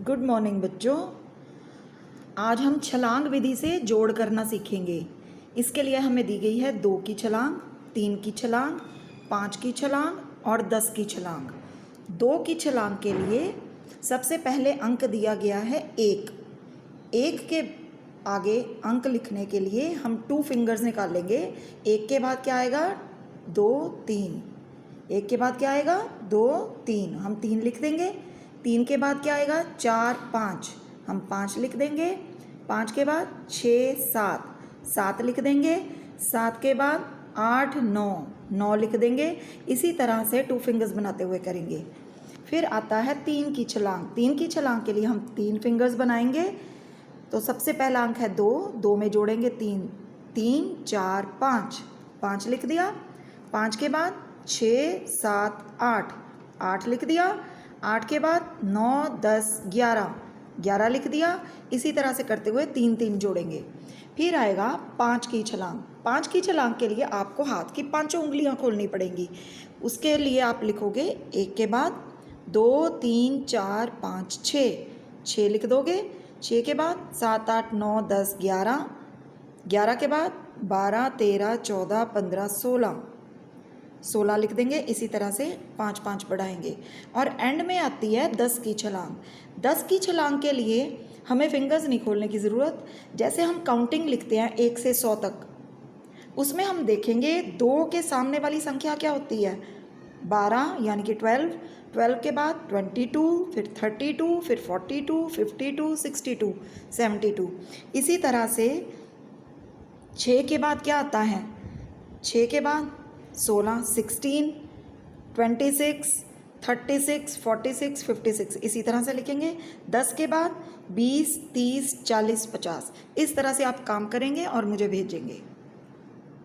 Good morning बच्चों। आज हम छलांग विधि से जोड़ करना सीखेंगे। इसके लिए हमें दी गई है 2 की छलांग, 3 की छलांग, 5 की छलांग और 10 की छलांग। 2 की छलांग के लिए सबसे पहले अंक दिया गया है 1। 1 के आगे अंक लिखने के लिए हम 2 फिंगर्स निकालेंगे। 1 के बाद क्या आएगा? 2 3। 1 के बाद क्या आएगा? 2 3, हम 3 लिख देंगे। 3 के बाद क्या आएगा? 4 5, हम 5 लिख देंगे। 5 के बाद 6 7, 7 लिख देंगे। 7 के बाद 8 9, 9 लिख देंगे। इसी तरह से 2 फिंगर्स बनाते हुए करेंगे। फिर आता है 3 की छलांग। 3 की छलांग के लिए हम 3 फिंगर्स बनाएंगे। तो सबसे पहला अंक है 2, 2 में जोड़ेंगे 3, 3 4 5, 5 लिख दिया। 5 के बाद 6 7 8, 8 लिख दिया। 8 के बाद 9 10 11, 11 लिख दिया। इसी तरह से करते हुए 3 3 जोड़ेंगे। फिर आएगा 5 की छलांग। 5 की छलांग के लिए आपको हाथ की 5 उंगलियां खोलनी पड़ेंगी। उसके लिए आप लिखोगे 1 के बाद 2 3 4 5 6, 6 लिख दोगे। 6 के बाद 7 8 9 10 11, 11 के बाद 12 13 14 15 16, 16 लिख देंगे। इसी तरह से 5 5 बढ़ाएंगे और एंड में आती है 10 की छलांग। 10 की छलांग के लिए हमें फिंगर्स नहीं खोलने की ज़रूरत। जैसे हम काउंटिंग लिखते हैं 1 से 100 तक, उसमें हम देखेंगे 2 के सामने वाली संख्या क्या होती है? 12 यानी कि 12। 12 के बाद 22, फिर 32, फिर 42, 52, 62, 72। इसी तरह से 6 के बाद क्या आता है? 6 के बाद 16 16, 26 36, 46, 56, इसी तरह से लिखेंगे। 10 के बाद 20 30 40 50। इस तरह से आप काम करेंगे और मुझे भेजेंगे।